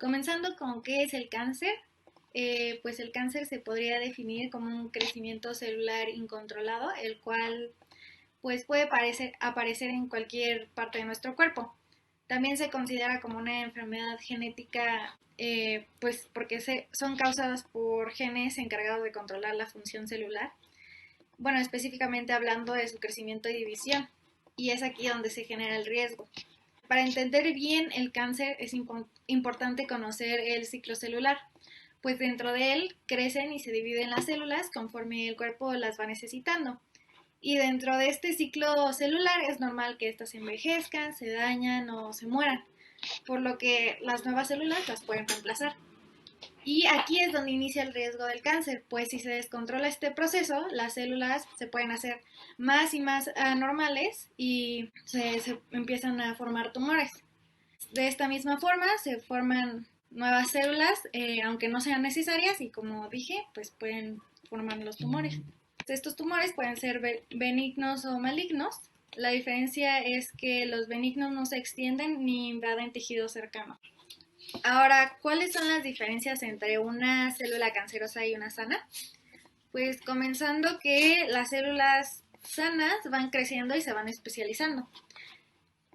Comenzando con qué es el cáncer, pues el cáncer se podría definir como un crecimiento celular incontrolado, el cual pues puede aparecer en cualquier parte de nuestro cuerpo. También se considera como una enfermedad genética, pues porque son causadas por genes encargados de controlar la función celular. Bueno, específicamente hablando de su crecimiento y división. Y es aquí donde se genera el riesgo. Para entender bien el cáncer es importante conocer el ciclo celular, pues dentro de él crecen y se dividen las células conforme el cuerpo las va necesitando. Y dentro de este ciclo celular es normal que éstas envejezcan, se dañan o se mueran, por lo que las nuevas células las pueden reemplazar. Y aquí es donde inicia el riesgo del cáncer, pues si se descontrola este proceso, las células se pueden hacer más y más anormales y se empiezan a formar tumores. De esta misma forma se forman nuevas células, aunque no sean necesarias, y como dije, pues pueden formar los tumores. Estos tumores pueden ser benignos o malignos. La diferencia es que los benignos no se extienden ni invaden tejido cercano. Ahora, ¿cuáles son las diferencias entre una célula cancerosa y una sana? Pues comenzando que las células sanas van creciendo y se van especializando.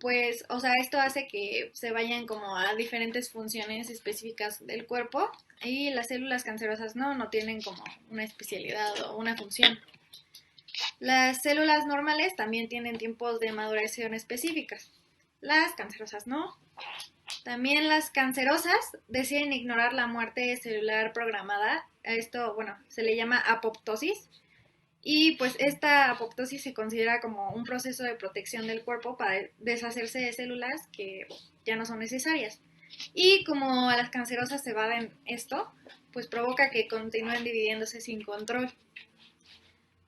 Pues, o sea, esto hace que se vayan como a diferentes funciones específicas del cuerpo y las células cancerosas no tienen como una especialidad o una función. Las células normales también tienen tiempos de maduración específicas. Las cancerosas no. También las cancerosas deciden ignorar la muerte celular programada. Esto, bueno, se le llama apoptosis. Y pues esta apoptosis se considera como un proceso de protección del cuerpo para deshacerse de células que ya no son necesarias. Y como a las cancerosas se evaden esto, pues provoca que continúen dividiéndose sin control.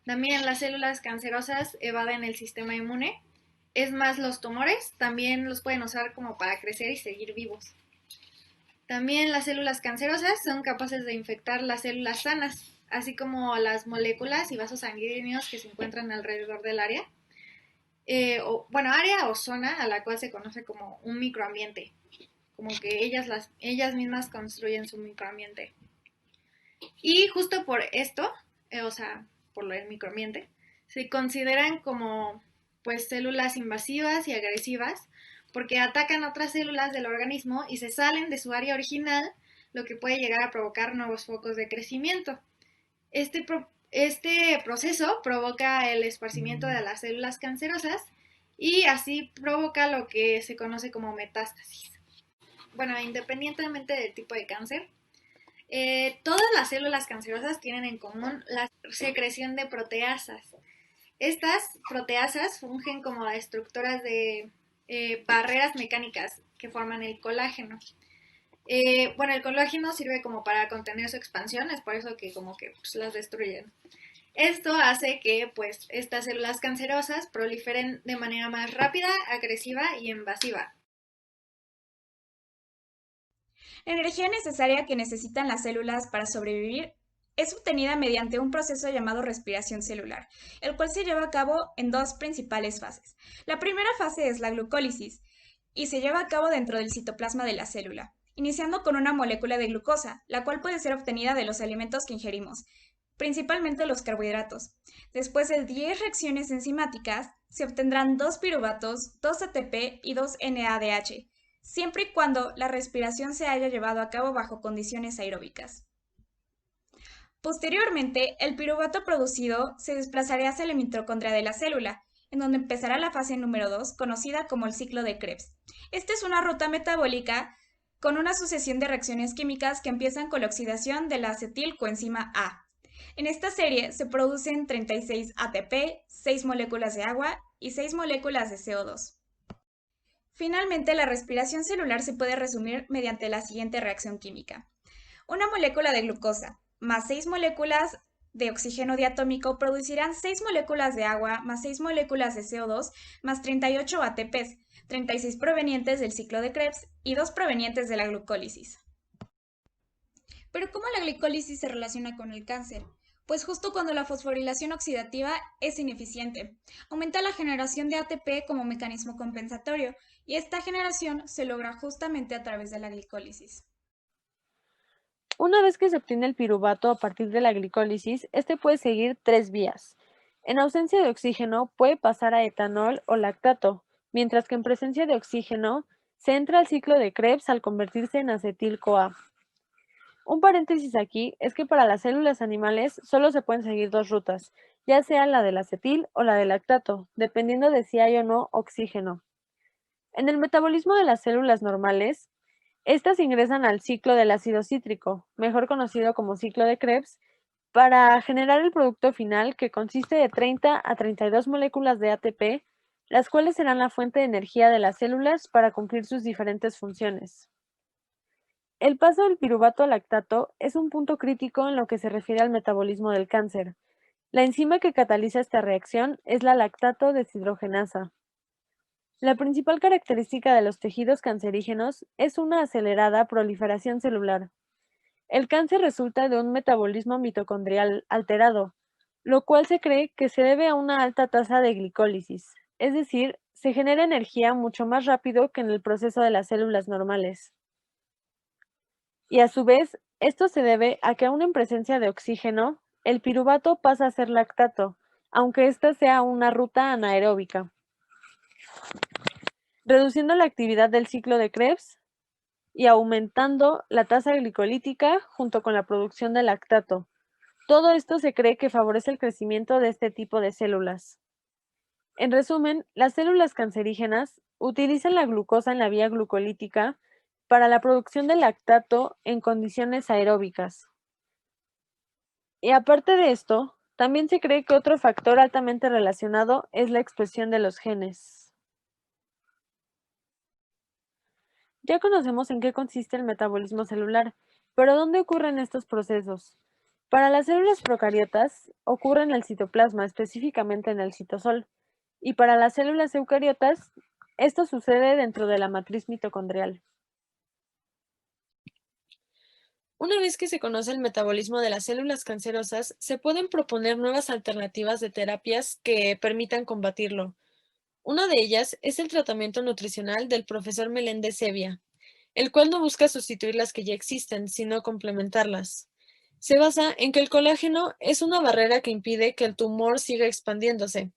También las células cancerosas evaden el sistema inmune. Es más, los tumores también los pueden usar como para crecer y seguir vivos. También las células cancerosas son capaces de infectar las células sanas, así como las moléculas y vasos sanguíneos que se encuentran alrededor del área. Área o zona a la cual se conoce como un microambiente, como que ellas mismas construyen su microambiente. Y justo por esto, por lo del microambiente, se consideran como pues células invasivas y agresivas porque atacan otras células del organismo y se salen de su área original, lo que puede llegar a provocar nuevos focos de crecimiento. Este proceso provoca el esparcimiento de las células cancerosas y así provoca lo que se conoce como metástasis. Bueno, independientemente del tipo de cáncer, todas las células cancerosas tienen en común la secreción de proteasas. Estas proteasas fungen como destructoras de barreras mecánicas que forman el colágeno. El colágeno sirve como para contener su expansión, es por eso que como que pues, las destruyen. Esto hace que pues estas células cancerosas proliferen de manera más rápida, agresiva y invasiva. La energía necesaria que necesitan las células para sobrevivir es obtenida mediante un proceso llamado respiración celular, el cual se lleva a cabo en dos principales fases. La primera fase es la glucólisis y se lleva a cabo dentro del citoplasma de la célula, iniciando con una molécula de glucosa, la cual puede ser obtenida de los alimentos que ingerimos, principalmente los carbohidratos. Después de 10 reacciones enzimáticas, se obtendrán 2 piruvatos, 2 ATP y 2 NADH, siempre y cuando la respiración se haya llevado a cabo bajo condiciones aeróbicas. Posteriormente, el piruvato producido se desplazará hacia la mitocondria de la célula, en donde empezará la fase número 2, conocida como el ciclo de Krebs. Esta es una ruta metabólica con una sucesión de reacciones químicas que empiezan con la oxidación de la acetilcoenzima A. En esta serie se producen 36 ATP, 6 moléculas de agua y 6 moléculas de CO2. Finalmente, la respiración celular se puede resumir mediante la siguiente reacción química. Una molécula de glucosa más 6 moléculas de oxígeno diatómico producirán 6 moléculas de agua más 6 moléculas de CO2 más 38 ATPs, 36 provenientes del ciclo de Krebs y 2 provenientes de la glucólisis. Pero ¿cómo la glicólisis se relaciona con el cáncer? Pues justo cuando la fosforilación oxidativa es ineficiente, aumenta la generación de ATP como mecanismo compensatorio y esta generación se logra justamente a través de la glicólisis. Una vez que se obtiene el piruvato a partir de la glicólisis, este puede seguir tres vías. En ausencia de oxígeno puede pasar a etanol o lactato, mientras que en presencia de oxígeno se entra al ciclo de Krebs al convertirse en acetil-CoA. Un paréntesis aquí es que para las células animales solo se pueden seguir dos rutas, ya sea la del acetil o la del lactato, dependiendo de si hay o no oxígeno. En el metabolismo de las células normales, estas ingresan al ciclo del ácido cítrico, mejor conocido como ciclo de Krebs, para generar el producto final que consiste de 30 a 32 moléculas de ATP, las cuales serán la fuente de energía de las células para cumplir sus diferentes funciones. El paso del piruvato al lactato es un punto crítico en lo que se refiere al metabolismo del cáncer. La enzima que cataliza esta reacción es la lactato deshidrogenasa. La principal característica de los tejidos cancerígenos es una acelerada proliferación celular. El cáncer resulta de un metabolismo mitocondrial alterado, lo cual se cree que se debe a una alta tasa de glicólisis, es decir, se genera energía mucho más rápido que en el proceso de las células normales. Y a su vez, esto se debe a que aún en presencia de oxígeno, el piruvato pasa a ser lactato, aunque ésta sea una ruta anaeróbica, reduciendo la actividad del ciclo de Krebs y aumentando la tasa glicolítica junto con la producción de lactato. Todo esto se cree que favorece el crecimiento de este tipo de células. En resumen, las células cancerígenas utilizan la glucosa en la vía glucolítica para la producción de lactato en condiciones aeróbicas. Y aparte de esto, también se cree que otro factor altamente relacionado es la expresión de los genes. Ya conocemos en qué consiste el metabolismo celular, pero ¿dónde ocurren estos procesos? Para las células procariotas ocurre en el citoplasma, específicamente en el citosol, y para las células eucariotas, esto sucede dentro de la matriz mitocondrial. Una vez que se conoce el metabolismo de las células cancerosas, se pueden proponer nuevas alternativas de terapias que permitan combatirlo. Una de ellas es el tratamiento nutricional del profesor Meléndez Sevilla, el cual no busca sustituir las que ya existen, sino complementarlas. Se basa en que el colágeno es una barrera que impide que el tumor siga expandiéndose.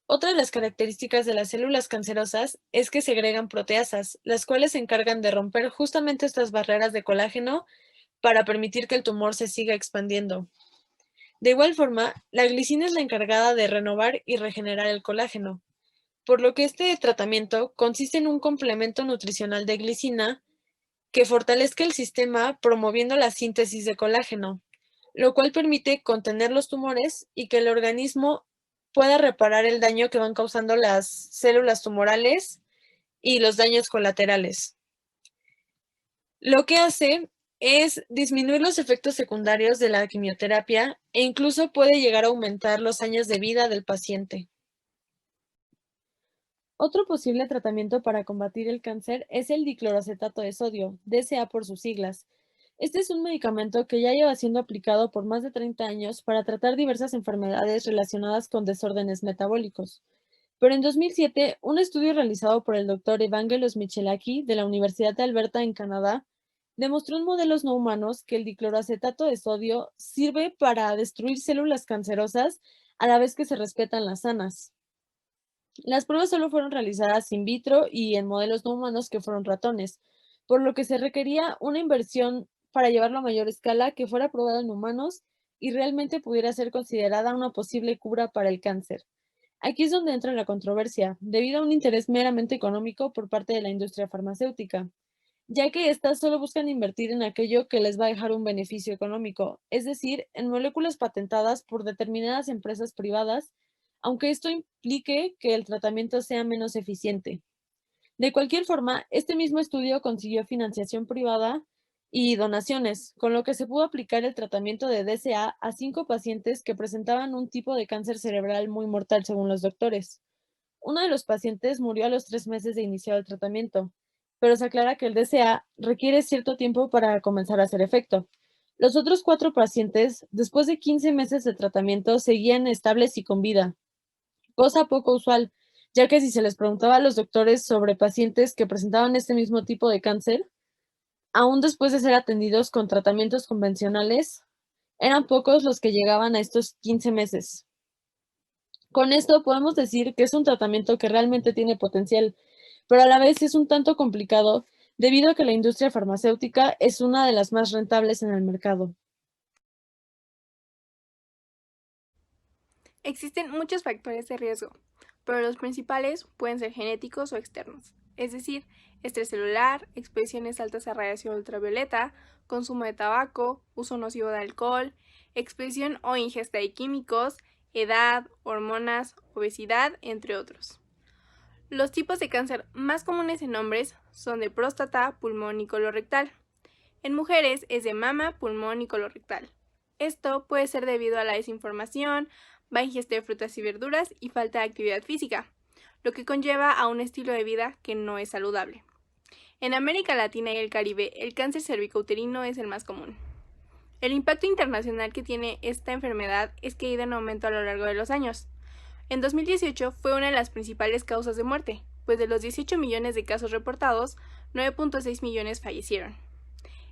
Otra de las características de las células cancerosas es que segregan proteasas, las cuales se encargan de romper justamente estas barreras de colágeno para permitir que el tumor se siga expandiendo. De igual forma, la glicina es la encargada de renovar y regenerar el colágeno, por lo que este tratamiento consiste en un complemento nutricional de glicina que fortalezca el sistema promoviendo la síntesis de colágeno, lo cual permite contener los tumores y que el organismo pueda reparar el daño que van causando las células tumorales y los daños colaterales. Lo que hace es disminuir los efectos secundarios de la quimioterapia e incluso puede llegar a aumentar los años de vida del paciente. Otro posible tratamiento para combatir el cáncer es el dicloroacetato de sodio, DCA por sus siglas. Este es un medicamento que ya lleva siendo aplicado por más de 30 años para tratar diversas enfermedades relacionadas con desórdenes metabólicos. Pero en 2007, un estudio realizado por el doctor Evangelos Michalaki de la Universidad de Alberta en Canadá demostró en modelos no humanos que el dicloroacetato de sodio sirve para destruir células cancerosas a la vez que se respetan las sanas. Las pruebas solo fueron realizadas in vitro y en modelos no humanos que fueron ratones, por lo que se requería una inversión para llevarlo a mayor escala que fuera probado en humanos y realmente pudiera ser considerada una posible cura para el cáncer. Aquí es donde entra la controversia, debido a un interés meramente económico por parte de la industria farmacéutica, ya que éstas solo buscan invertir en aquello que les va a dejar un beneficio económico, es decir, en moléculas patentadas por determinadas empresas privadas, aunque esto implique que el tratamiento sea menos eficiente. De cualquier forma, este mismo estudio consiguió financiación privada y donaciones, con lo que se pudo aplicar el tratamiento de DCA a 5 pacientes que presentaban un tipo de cáncer cerebral muy mortal según los doctores. Uno de los pacientes murió a los 3 meses de iniciar el tratamiento, pero se aclara que el DCA requiere cierto tiempo para comenzar a hacer efecto. Los otros 4 pacientes, después de 15 meses de tratamiento, seguían estables y con vida, cosa poco usual, ya que si se les preguntaba a los doctores sobre pacientes que presentaban este mismo tipo de cáncer, aún después de ser atendidos con tratamientos convencionales, eran pocos los que llegaban a estos 15 meses. Con esto podemos decir que es un tratamiento que realmente tiene potencial, pero a la vez es un tanto complicado debido a que la industria farmacéutica es una de las más rentables en el mercado. Existen muchos factores de riesgo, pero los principales pueden ser genéticos o externos, es decir, estrés celular, exposiciones altas a radiación ultravioleta, consumo de tabaco, uso nocivo de alcohol, exposición o ingesta de químicos, edad, hormonas, obesidad, entre otros. Los tipos de cáncer más comunes en hombres son de próstata, pulmón y colorectal. En mujeres es de mama, pulmón y colorectal. Esto puede ser debido a la desinformación, baja ingesta de frutas y verduras y falta de actividad física, lo que conlleva a un estilo de vida que no es saludable. En América Latina y el Caribe, el cáncer cervicouterino es el más común. El impacto internacional que tiene esta enfermedad es que ha ido en aumento a lo largo de los años. En 2018 fue una de las principales causas de muerte, pues de los 18 millones de casos reportados, 9.6 millones fallecieron.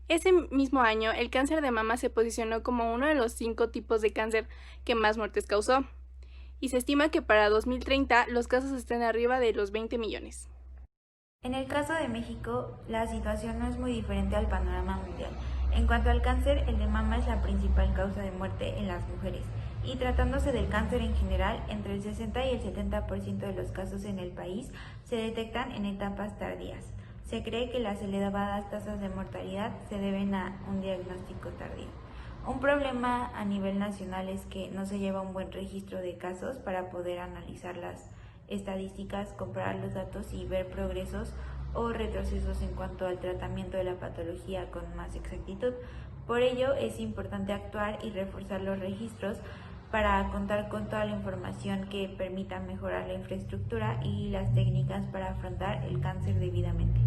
Ese mismo año, el cáncer de mama se posicionó como uno de los 5 tipos de cáncer que más muertes causó, y se estima que para 2030 los casos estén arriba de los 20 millones. En el caso de México, la situación no es muy diferente al panorama mundial. En cuanto al cáncer, el de mama es la principal causa de muerte en las mujeres, y tratándose del cáncer en general, entre el 60 y el 70% de los casos en el país se detectan en etapas tardías. Se cree que las elevadas tasas de mortalidad se deben a un diagnóstico tardío. Un problema a nivel nacional es que no se lleva un buen registro de casos para poder analizar las estadísticas, comparar los datos y ver progresos o retrocesos en cuanto al tratamiento de la patología con más exactitud. Por ello es importante actuar y reforzar los registros para contar con toda la información que permita mejorar la infraestructura y las técnicas para afrontar el cáncer debidamente.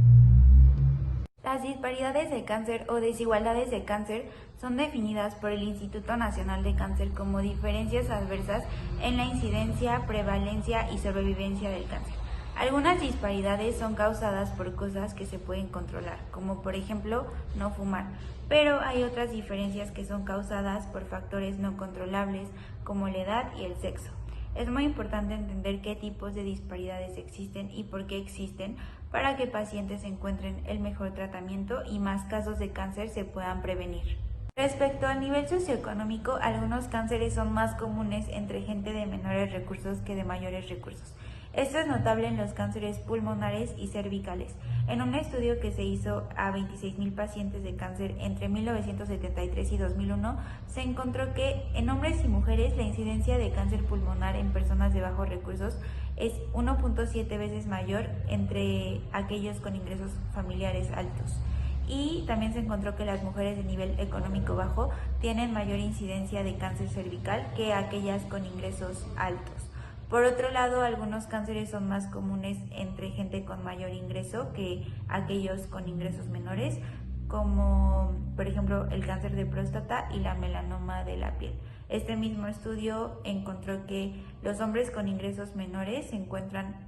Las disparidades de cáncer o desigualdades de cáncer son definidas por el Instituto Nacional de Cáncer como diferencias adversas en la incidencia, prevalencia y sobrevivencia del cáncer. Algunas disparidades son causadas por cosas que se pueden controlar, como por ejemplo no fumar, pero hay otras diferencias que son causadas por factores no controlables, como la edad y el sexo. Es muy importante entender qué tipos de disparidades existen y por qué existen para que pacientes encuentren el mejor tratamiento y más casos de cáncer se puedan prevenir. Respecto al nivel socioeconómico, algunos cánceres son más comunes entre gente de menores recursos que de mayores recursos. Esto es notable en los cánceres pulmonares y cervicales. En un estudio que se hizo a 26,000 pacientes de cáncer entre 1973 y 2001, se encontró que en hombres y mujeres la incidencia de cáncer pulmonar en personas de bajos recursos es 1.7 veces mayor entre aquellos con ingresos familiares altos. Y también se encontró que las mujeres de nivel económico bajo tienen mayor incidencia de cáncer cervical que aquellas con ingresos altos. Por otro lado, algunos cánceres son más comunes entre gente con mayor ingreso que aquellos con ingresos menores, como por ejemplo el cáncer de próstata y la melanoma de la piel. Este mismo estudio encontró que los hombres con ingresos menores se encuentran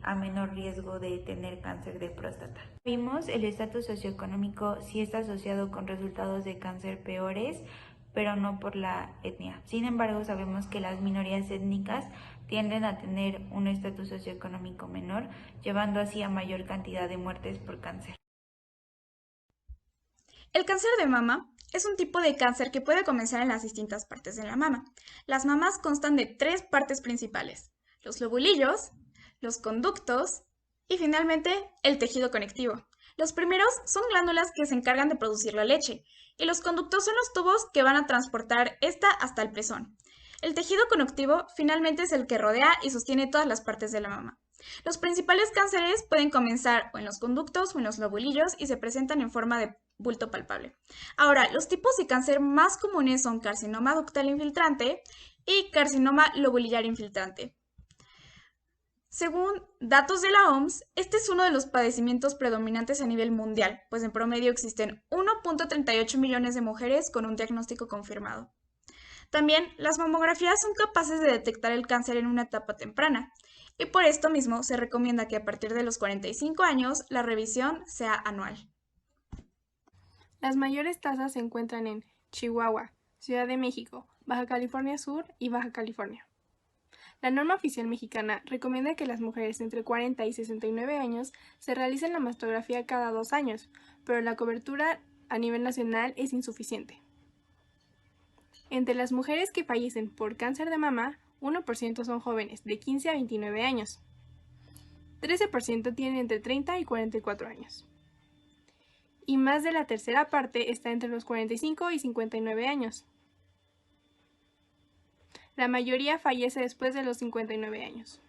a menor riesgo de tener cáncer de próstata. Vimos el estatus socioeconómico sí está asociado con resultados de cáncer peores, pero no por la etnia. Sin embargo, sabemos que las minorías étnicas tienden a tener un estatus socioeconómico menor, llevando así a mayor cantidad de muertes por cáncer. El cáncer de mama es un tipo de cáncer que puede comenzar en las distintas partes de la mama. Las mamas constan de 3 partes principales: los lobulillos, los conductos y finalmente el tejido conectivo. Los primeros son glándulas que se encargan de producir la leche y los conductos son los tubos que van a transportar esta hasta el pezón. El tejido conectivo finalmente es el que rodea y sostiene todas las partes de la mama. Los principales cánceres pueden comenzar o en los conductos o en los lobulillos y se presentan en forma de bulto palpable. Ahora, los tipos de cáncer más comunes son carcinoma ductal infiltrante y carcinoma lobulillar infiltrante. Según datos de la OMS, este es uno de los padecimientos predominantes a nivel mundial, pues en promedio existen 1.38 millones de mujeres con un diagnóstico confirmado. También, las mamografías son capaces de detectar el cáncer en una etapa temprana, y por esto mismo se recomienda que a partir de los 45 años la revisión sea anual. Las mayores tasas se encuentran en Chihuahua, Ciudad de México, Baja California Sur y Baja California. La norma oficial mexicana recomienda que las mujeres entre 40 y 69 años se realicen la mastografía cada 2 años, pero la cobertura a nivel nacional es insuficiente. Entre las mujeres que fallecen por cáncer de mama, 1% son jóvenes de 15 a 29 años. 13% tienen entre 30 y 44 años. Y más de la tercera parte está entre los 45 y 59 años. La mayoría fallece después de los 59 años.